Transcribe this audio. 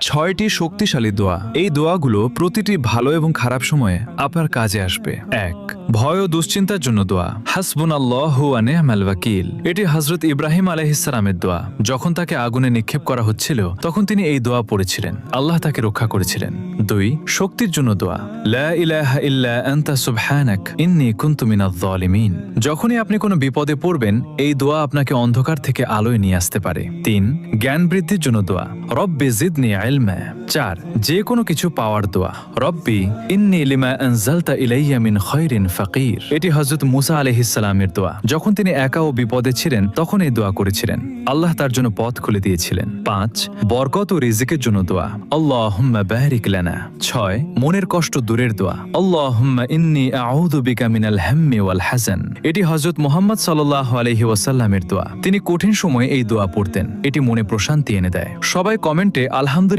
ছয়টি শক্তিশালী দোয়া। এই দোয়াগুলো প্রতিটি ভালো এবং খারাপ সময়ে আপনার কাজে আসবে। ১. ভয় ও দুশ্চিন্তার জন্য দোয়া। হাসবুনাল্লাহু ওয়া নি'মাল ওয়াকিল। এটি হযরত ইব্রাহিম আলাইহিস সালামের দোয়া। যখন তাকে আগুনে নিক্ষেপ করা হচ্ছিল তখন তিনি এই দোয়া পড়েছিলেন, আল্লাহ তাকে রক্ষা করেছিলেন। ২. শক্তির জন্য দোয়া। লা ইলাহা ইল্লা আনতা সুবহানাক ইন্নী কুনতু মিনাজ জালিমিন। যখনই আপনি কোনো বিপদে পড়বেন এই দোয়া আপনাকে অন্ধকার থেকে আলোয় নিয়ে আসতে পারে। ৩. জ্ঞান বৃদ্ধির জন্য দোয়া। রব্বি জিদনি ইলমা। ৪. যে কোনো কিছু পাওয়ার দোয়া। রব্বি ইন্নী লিমা আনজালতা ইলাইয়া মিন খায়রিন ফাকির। এটি হযরত মুসা আলাইহিস সালামের দোয়া। যখন তিনি একা ও বিপদে ছিলেন তখন এই দোয়া করেছিলেন, আল্লাহ তার জন্য পথ খুলে দিয়েছিলেন। ৫. বরকত ও রিজিকের জন্য দোয়া। আল্লাহুম্মা বারিক লানা। ৬. মনের কষ্ট দূরের দোয়া। আল্লাহুম্মা ইন্নী আউযু বিকা মিনাল হাম্মি ওয়াল হাযান। এটি হযরত মুহাম্মদ সাল্লাল্লাহু আলাইহি ওয়াসাল্লামের দোয়া। তিনি কঠিন সময়ে এই দোয়া পড়তেন, এটি মনে প্রশান্তি এনে দেয়। সবাই কমেন্টে আলহামদুলিল্লাহ